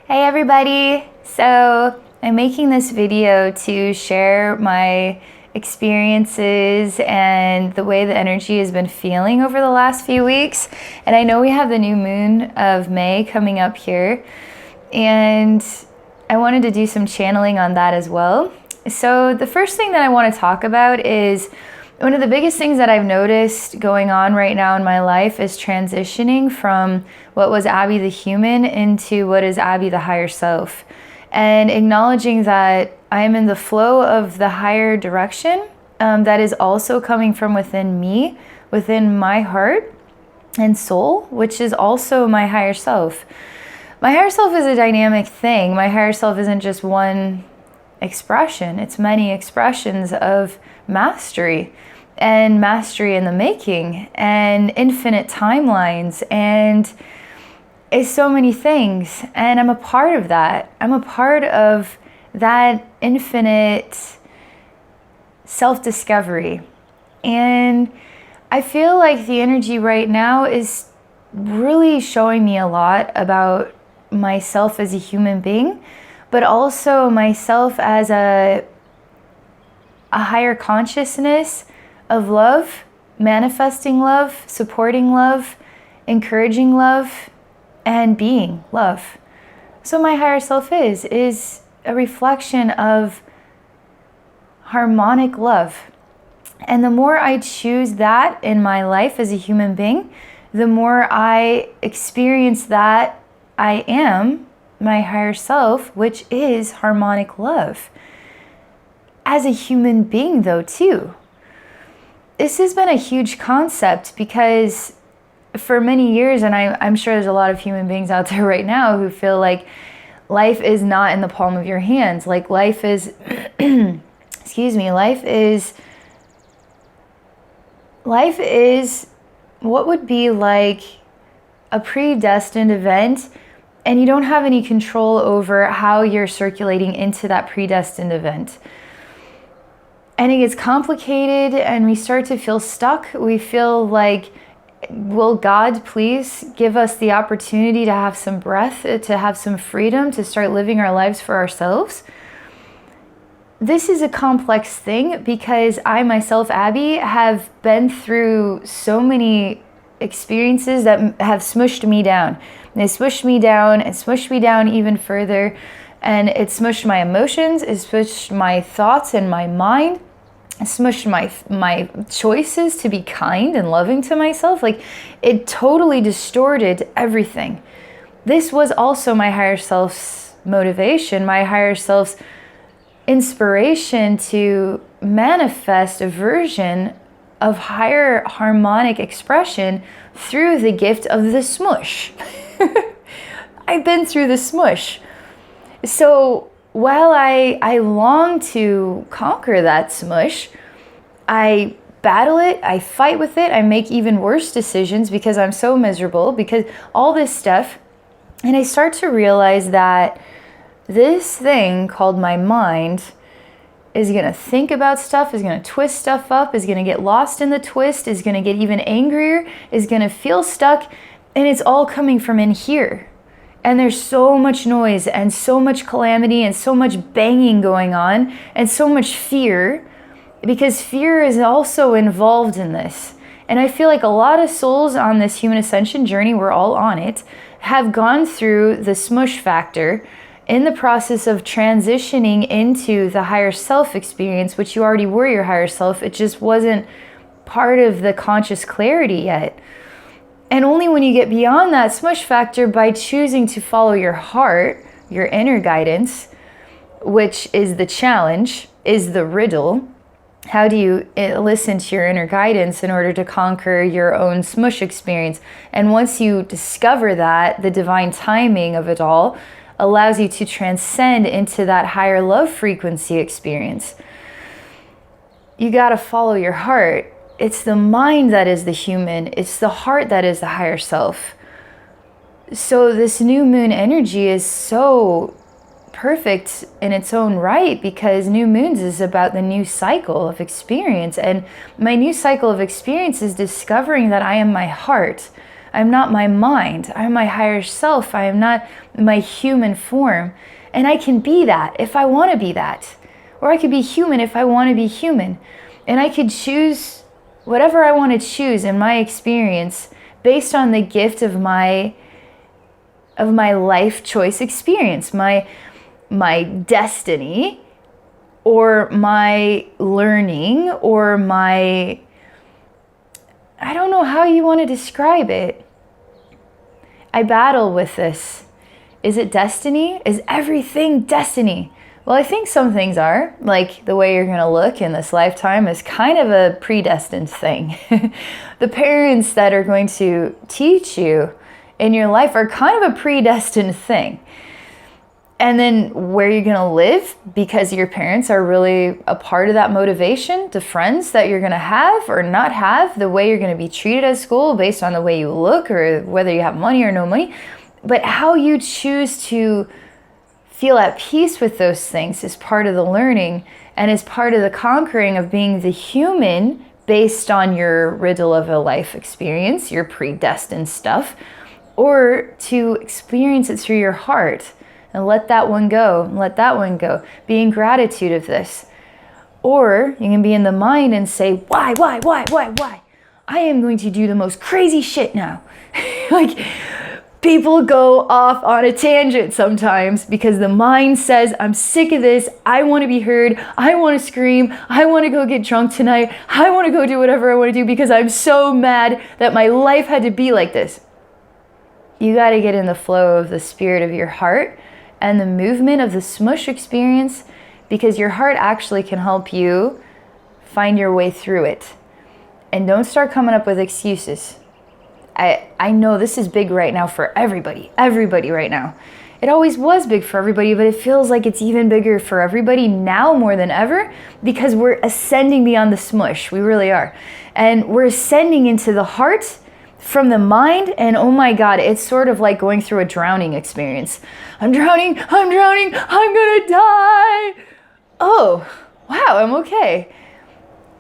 Hey everybody! So I'm making this video to share my experiences and the way the energy has been feeling over the last few weeks. And I know we have the new moon of May coming up here, and I wanted to do some channeling on that as well. So the first thing that I want to talk about is one of the biggest things that I've noticed going on right now in my life is transitioning from what was Abby the human into what is Abby the higher self, and acknowledging that I'm in the flow of the higher direction that is also coming from within me, within my heart and soul, which is also my higher self. My higher self is a dynamic thing. My higher self isn't just one expression, it's many expressions of mastery and mastery in the making and infinite timelines, and it's so many things, and I'm a part of that. I'm a part of that infinite self-discovery, and I feel like the energy right now is really showing me a lot about myself as a human being, but also myself as a higher consciousness of love, manifesting love, supporting love, encouraging love, and being love. So my higher self is a reflection of harmonic love. And the more I choose that in my life as a human being, the more I experience that I am my higher self, which is harmonic love. As a human being though too. This has been a huge concept because for many years, and I'm sure there's a lot of human beings out there right now who feel like life is not in the palm of your hands. Like life is, life is what would be like a predestined event, and you don't have any control over how you're circulating into that predestined event. And it gets complicated and we start to feel stuck. We feel like, will God please give us the opportunity to have some breath, to have some freedom, to start living our lives for ourselves? This is a complex thing because I myself, Abby, have been through so many experiences that have smushed me down. And they smushed me down and smushed me down even further. And it smushed my emotions, it smushed my thoughts and my mind, it smushed my choices to be kind and loving to myself. Like, it totally distorted everything. This was also my higher self's motivation, my higher self's inspiration to manifest a version of higher harmonic expression through the gift of the smush. I've been through the smush. So while I long to conquer that smush, I battle it, I fight with it, I make even worse decisions because I'm so miserable, because all this stuff, and I start to realize that this thing called my mind is going to think about stuff, is going to twist stuff up, is going to get lost in the twist, is going to get even angrier, is going to feel stuck, and it's all coming from in here. And there's so much noise and so much calamity and so much banging going on and so much fear, because fear is also involved in this. And I feel like a lot of souls on this human ascension journey, we're all on it, have gone through the Smush Factor in the process of transitioning into the higher self experience, which you already were your higher self. It just wasn't part of the conscious clarity yet. And only when you get beyond that Smush Factor, by choosing to follow your heart, your inner guidance, which is the challenge, is the riddle. How do you listen to your inner guidance in order to conquer your own smush experience? And once you discover that, the divine timing of it all allows you to transcend into that higher love frequency experience. You got to follow your heart. It's the mind that is the human. It's the heart that is the higher self. So this new moon energy is so perfect in its own right, because new moons is about the new cycle of experience. And my new cycle of experience is discovering that I am my heart. I'm not my mind. I'm my higher self. I am not my human form. And I can be that if I want to be that. Or I could be human if I want to be human. And I could choose whatever I want to choose in my experience based on the gift of my life choice experience, my destiny, or my learning, or my, I don't know how you want to describe it. I battle with this. Is it destiny? Is everything destiny? Well, I think some things are, like the way you're going to look in this lifetime is kind of a predestined thing. The parents that are going to teach you in your life are kind of a predestined thing. And then where you're going to live, because your parents are really a part of that motivation, the friends that you're going to have or not have, the way you're going to be treated at school based on the way you look or whether you have money or no money. But how you choose to feel at peace with those things is part of the learning and is part of the conquering of being the human based on your riddle of a life experience, your predestined stuff, or to experience it through your heart and let that one go, let that one go. Be in gratitude of this. Or you can be in the mind and say, why? I am going to do the most crazy shit now. Like, people go off on a tangent sometimes because the mind says, I'm sick of this. I want to be heard. I want to scream. I want to go get drunk tonight. I want to go do whatever I want to do because I'm so mad that my life had to be like this. You got to get in the flow of the spirit of your heart and the movement of the smush experience, because your heart actually can help you find your way through it. And don't start coming up with excuses. I know this is big right now for everybody right now. It always was big for everybody, but it feels like it's even bigger for everybody now more than ever because we're ascending beyond the smush. We really are. And we're ascending into the heart from the mind, and oh my God, it's sort of like going through a drowning experience. I'm drowning, I'm gonna die. Oh, wow, I'm okay.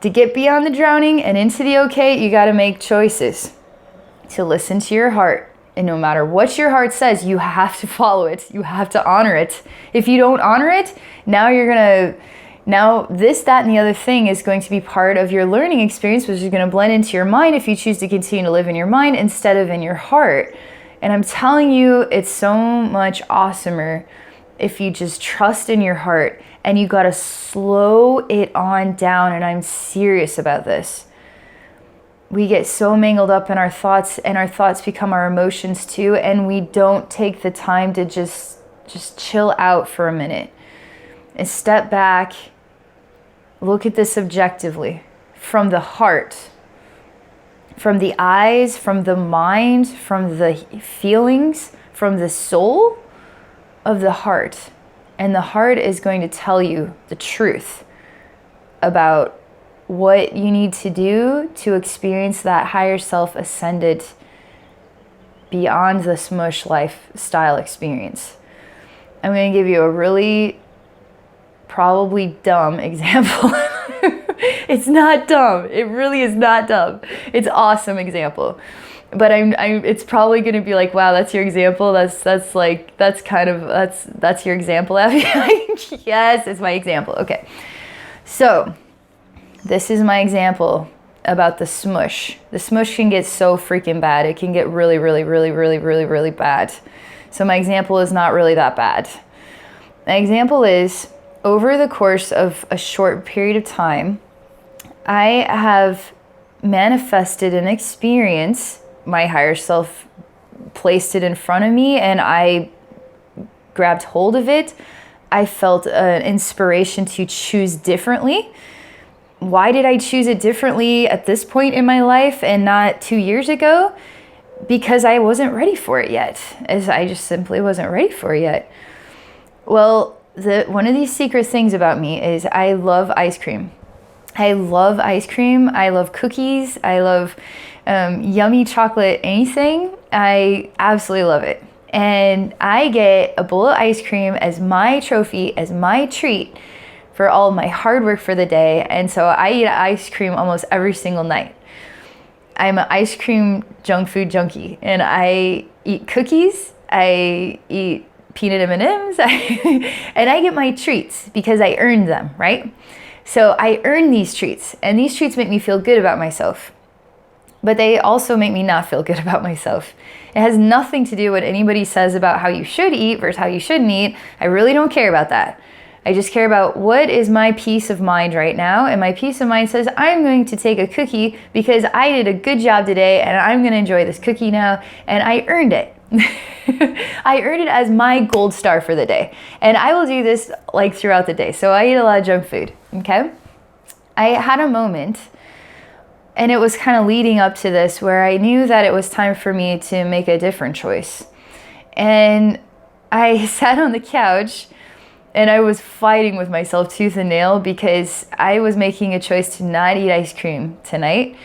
To get beyond the drowning and into the okay, you gotta make choices. To listen to your heart. And no matter what your heart says, you have to follow it. You have to honor it. If you don't honor it, now this, that, and the other thing is going to be part of your learning experience, which is going to blend into your mind if you choose to continue to live in your mind instead of in your heart. And I'm telling you, it's so much awesomer if you just trust in your heart, and you got to slow it on down. And I'm serious about this. We get so mangled up in our thoughts, and our thoughts become our emotions too, and we don't take the time to just chill out for a minute and step back, look at this objectively, from the heart, from the eyes, from the mind, from the feelings, from the soul of the heart. And the heart is going to tell you the truth about what you need to do to experience that higher self ascended beyond the smush lifestyle experience. I'm going to give you a really probably dumb example. It's not dumb. It really is not dumb. It's an awesome example. But it's probably going to be like, wow, that's your example. That's your example. Yes, it's my example. Okay. So this is my example about the smush. The smush can get so freaking bad. It can get really, really, really, really, really, really bad. So my example is not really that bad. My example is, over the course of a short period of time, I have manifested an experience. My higher self placed it in front of me and I grabbed hold of it. I felt an inspiration to choose differently. Why did I choose it differently at this point in my life and not 2 years ago? Because I wasn't ready for it yet. I just simply wasn't ready for it yet. Well, one of these secret things about me is I love ice cream. I love ice cream. I love cookies. I love yummy chocolate, anything. I absolutely love it. And I get a bowl of ice cream as my trophy, as my treat for all of my hard work for the day. And so I eat ice cream almost every single night. I'm an ice cream junk food junkie, and I eat cookies, I eat peanut M&Ms, and I get my treats because I earned them, right? So I earn these treats, and these treats make me feel good about myself, but they also make me not feel good about myself. It has nothing to do with what anybody says about how you should eat versus how you shouldn't eat. I really don't care about that. I just care about what is my peace of mind right now. And my peace of mind says, I'm going to take a cookie because I did a good job today and I'm going to enjoy this cookie now. And I earned it. I earned it as my gold star for the day. And I will do this like throughout the day. So I eat a lot of junk food. Okay. I had a moment, and it was kind of leading up to this, where I knew that it was time for me to make a different choice. And I sat on the couch and I was fighting with myself tooth and nail because I was making a choice to not eat ice cream tonight.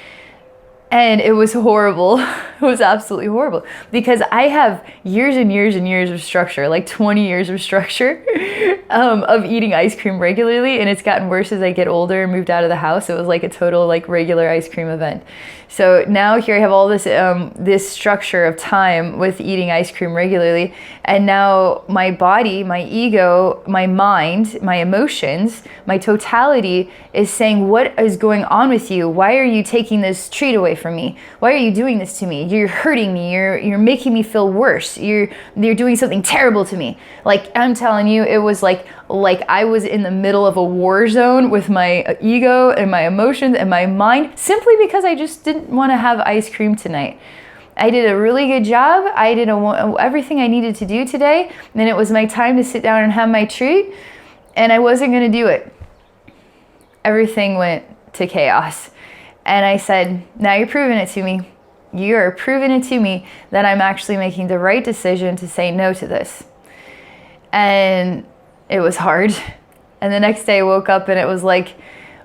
And it was horrible. It was absolutely horrible because I have years and years and years of structure, like 20 years of structure of eating ice cream regularly. And it's gotten worse as I get older and moved out of the house. It was like a total like regular ice cream event. So now here I have all this this structure of time with eating ice cream regularly. And now my body, my ego, my mind, my emotions, my totality is saying, what is going on with you? Why are you taking this treat away from me? Why are you doing this to me? You're hurting me. You're making me feel worse. You're doing something terrible to me. Like, I'm telling you, it was like I was in the middle of a war zone with my ego and my emotions and my mind, simply because I just didn't want to have ice cream tonight. I did a really good job. I did everything I needed to do today. And it was my time to sit down and have my treat. And I wasn't going to do it. Everything went to chaos. And I said, now you're proving it to me. You are proving it to me that I'm actually making the right decision to say no to this. And it was hard. And the next day I woke up and it was like,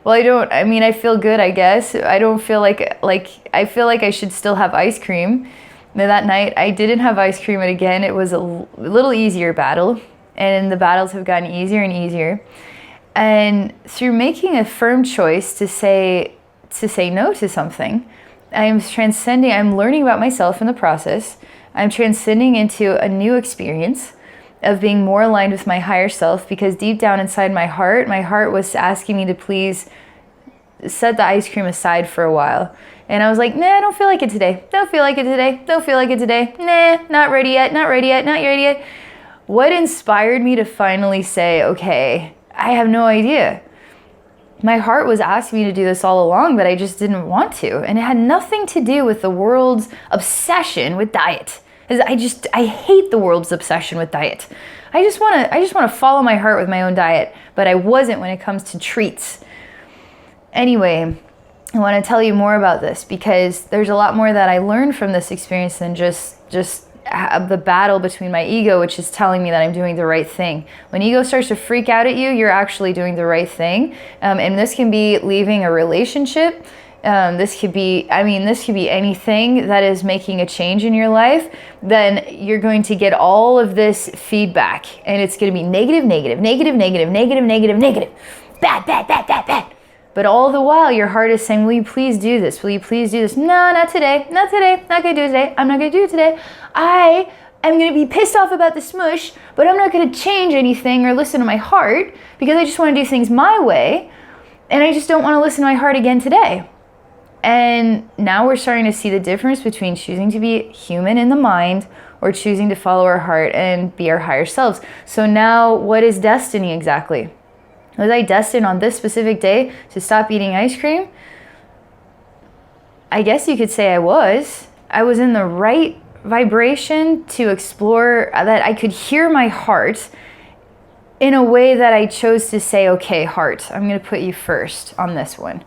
well, I feel good, I guess. I don't feel like I feel like I should still have ice cream. And that night I didn't have ice cream, and again, it was a little easier battle. And the battles have gotten easier and easier. And through making a firm choice to say no to something, I'm learning about myself in the process. I'm transcending into a new experience of being more aligned with my higher self, because deep down inside my heart was asking me to please set the ice cream aside for a while. And I was like, nah, I don't feel like it today. Don't feel like it today. Don't feel like it today. Nah, not ready yet. Not ready yet. Not ready yet. What inspired me to finally say, okay, I have no idea. My heart was asking me to do this all along, but I just didn't want to. And it had nothing to do with the world's obsession with diet. I hate the world's obsession with diet. I just want to follow my heart with my own diet, but I wasn't when it comes to treats. Anyway, I want to tell you more about this because there's a lot more that I learned from this experience than just the battle between my ego, which is telling me that I'm doing the right thing. When ego starts to freak out at you, you're actually doing the right thing. And this can be leaving a relationship. This could be anything that is making a change in your life. Then you're going to get all of this feedback, and it's going to be negative, negative, negative, negative, negative, negative, negative, bad, bad, bad, bad, bad. But all the while, your heart is saying, will you please do this? Will you please do this? No, not today. Not today. Not going to do it today. I'm not going to do it today. I am going to be pissed off about the smush, but I'm not going to change anything or listen to my heart because I just want to do things my way. And I just don't want to listen to my heart again today. And now we're starting to see the difference between choosing to be human in the mind or choosing to follow our heart and be our higher selves. So now, what is destiny exactly? Was I destined on this specific day to stop eating ice cream? I guess you could say I was. I was in the right vibration to explore, that I could hear my heart in a way that I chose to say, okay, heart, I'm going to put you first on this one.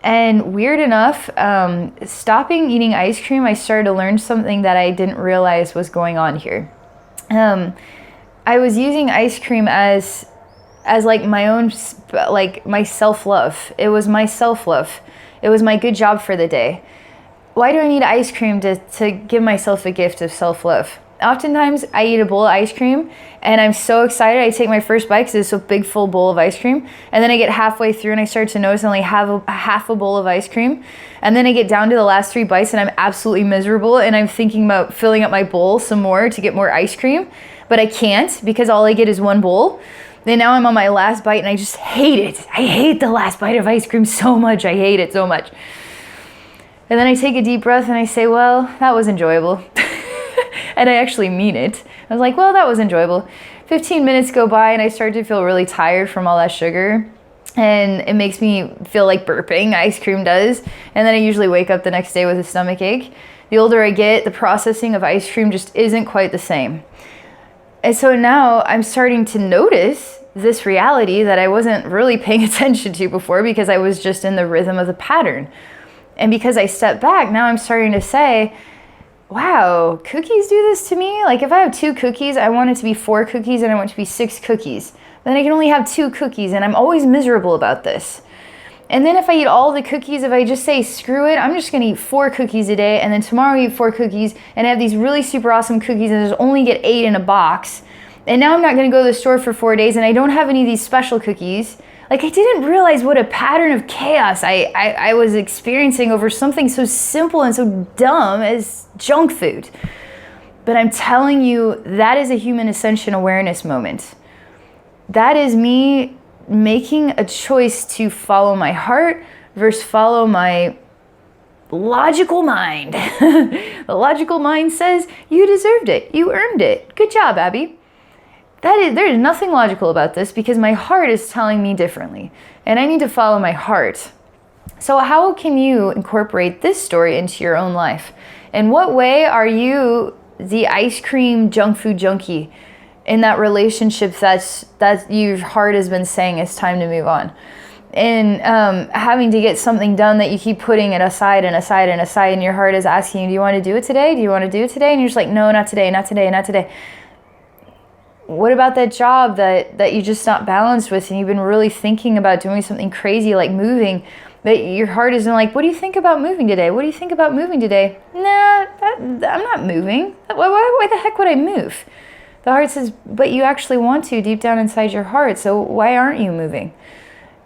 And weird enough, stopping eating ice cream, I started to learn something that I didn't realize was going on here. I was using ice cream as like my own, like my self-love. It was my self-love. It was my good job for the day. Why do I need ice cream to give myself a gift of self-love? Oftentimes I eat a bowl of ice cream and I'm so excited. I take my first bite because it's a big full bowl of ice cream. And then I get halfway through and I start to notice I only have half a bowl of ice cream. And then I get down to the last 3 bites and I'm absolutely miserable. And I'm thinking about filling up my bowl some more to get more ice cream. But I can't because all I get is 1 bowl. Then now I'm on my last bite and I just hate it. I hate the last bite of ice cream so much. I hate it so much. And then I take a deep breath and I say, well, that was enjoyable. And I actually mean it. I was like, well, that was enjoyable. 15 minutes go by and I start to feel really tired from all that sugar. And it makes me feel like burping, ice cream does. And then I usually wake up the next day with a stomach ache. The older I get, the processing of ice cream just isn't quite the same. And so now I'm starting to notice this reality that I wasn't really paying attention to before because I was just in the rhythm of the pattern. And because I stepped back, now I'm starting to say, wow, cookies do this to me? Like if I have 2 cookies, I want it to be 4 cookies and I want it to be 6 cookies. Then I can only have 2 cookies and I'm always miserable about this. And then if I eat all the cookies, if I just say, screw it, I'm just gonna eat 4 cookies a day and then tomorrow I eat 4 cookies and I have these really super awesome cookies and there's only get 8 in a box. And now I'm not gonna go to the store for 4 days and I don't have any of these special cookies. Like I didn't realize what a pattern of chaos I was experiencing over something so simple and so dumb as junk food. But I'm telling you, that is a human ascension awareness moment. That is me making a choice to follow my heart versus follow my logical mind. The logical mind says, you deserved it, you earned it. Good job, Abby. There is nothing logical about this because my heart is telling me differently and I need to follow my heart. So how can you incorporate this story into your own life? In what way are you the ice cream junk food junkie in that relationship that your heart has been saying it's time to move on? And having to get something done that you keep putting it aside and aside and aside and your heart is asking you, do you want to do it today? Do you want to do it today? And you're just like, no, not today, not today, not today. What about that job that you just not balanced with and you've been really thinking about doing something crazy like moving, that your heart isn't like, what do you think about moving today? What do you think about moving today? Nah, I'm not moving. Why the heck would I move? The heart says, but you actually want to deep down inside your heart, so why aren't you moving?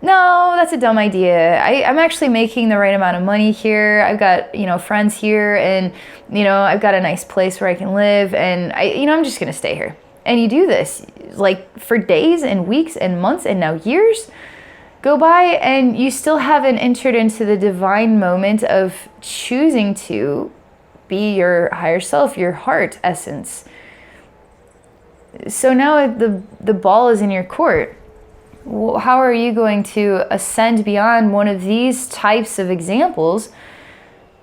No, that's a dumb idea. I'm actually making the right amount of money here. I've got, friends here and, I've got a nice place where I can live and I'm just going to stay here. And you do this like for days and weeks and months and now years go by and you still haven't entered into the divine moment of choosing to be your higher self, your heart essence. So now the ball is in your court. How are you going to ascend beyond one of these types of examples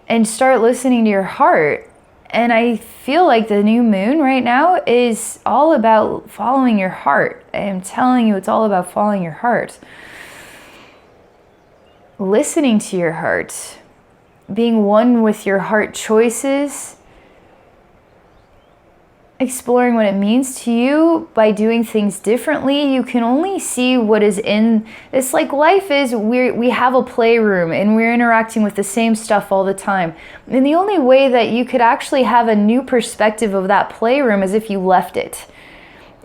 and start listening to your heart? And I feel like the new moon right now is all about following your heart. I am telling you, it's all about following your heart. Listening to your heart, being one with your heart choices, exploring what it means to you by doing things differently. You can only see what is in it's like life is. We have a playroom and we're interacting with the same stuff all the time, and the only way that you could actually have a new perspective of that playroom is if you left it.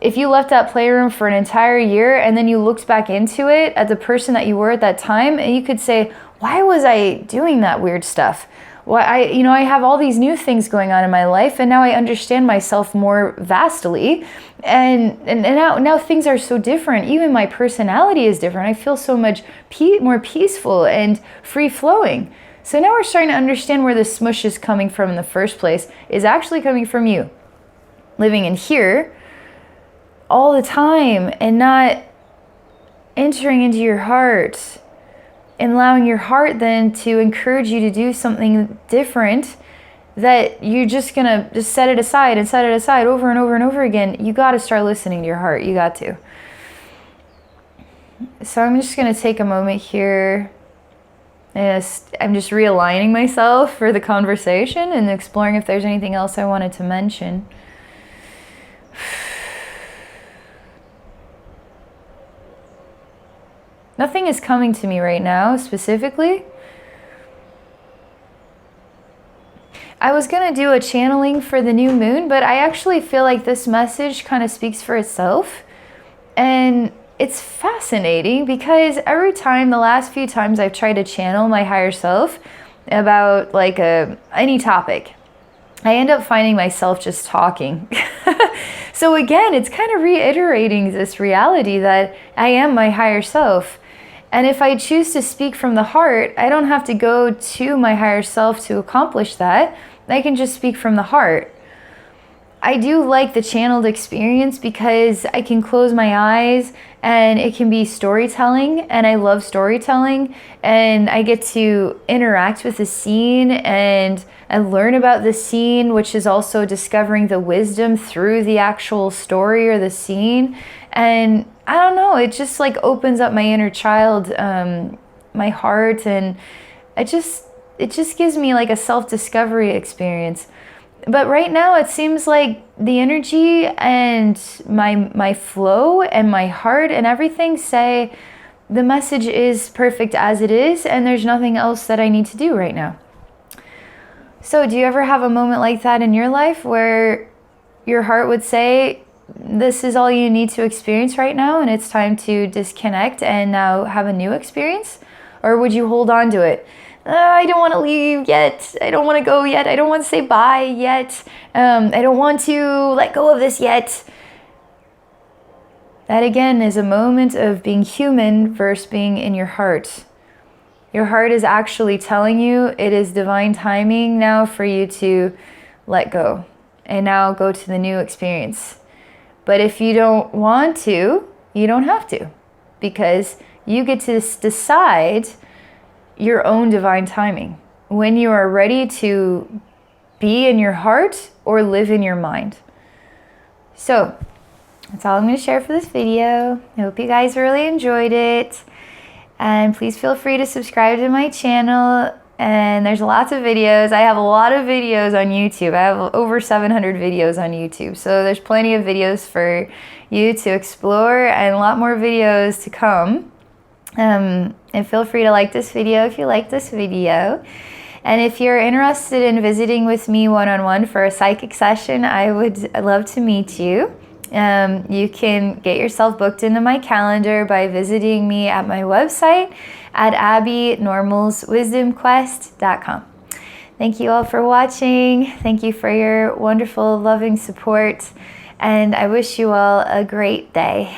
If you left that playroom for an entire year and then you looked back into it at the person that you were at that time, and you could say, why was I doing that weird stuff? Well, I have all these new things going on in my life, and now I understand myself more vastly, and now things are so different. Even my personality is different. I feel so much more peaceful and free-flowing. So now we're starting to understand where the smush is coming from in the first place, is actually coming from you. Living in here all the time and not entering into your heart. And allowing your heart then to encourage you to do something different, that you're just gonna just set it aside and set it aside over and over and over again. You got to start listening to your heart. You got to. So I'm just gonna take a moment here. I'm just realigning myself for the conversation and exploring if there's anything else I wanted to mention. Nothing is coming to me right now specifically. I was gonna do a channeling for the new moon, but I actually feel like this message kind of speaks for itself. And it's fascinating because every time, the last few times I've tried to channel my higher self about like any topic, I end up finding myself just talking. So again, it's kind of reiterating this reality that I am my higher self. And if I choose to speak from the heart, I don't have to go to my higher self to accomplish that. I can just speak from the heart. I do like the channeled experience because I can close my eyes and it can be storytelling, and I love storytelling, and I get to interact with the scene and learn about the scene, which is also discovering the wisdom through the actual story or the scene. And I don't know, it just like opens up my inner child, my heart, and it just gives me like a self-discovery experience. But right now it seems like the energy and my flow and my heart and everything say the message is perfect as it is, and there's nothing else that I need to do right now. So do you ever have a moment like that in your life where your heart would say, this is all you need to experience right now and it's time to disconnect and now have a new experience? Or would you hold on to it? I don't want to leave yet. I don't want to go yet. I don't want to say bye yet. I don't want to let go of this yet. That again is a moment of being human versus being in your heart. Your heart is actually telling you it is divine timing now for you to let go and now go to the new experience. But if you don't want to, you don't have to, because you get to decide your own divine timing when you are ready to be in your heart or live in your mind. So that's all I'm going to share for this video. I hope you guys really enjoyed it, and please feel free to subscribe to my channel. And there's lots of videos. I have a lot of videos on YouTube. I have over 700 videos on YouTube, so there's plenty of videos for you to explore and a lot more videos to come. And feel free to like this video if you like this video. And if you're interested in visiting with me one-on-one for a psychic session, I'd love to meet you. You can get yourself booked into my calendar by visiting me at my website at abbynormalswisdomquest.com. Thank you all for watching. Thank you for your wonderful, loving support. And I wish you all a great day.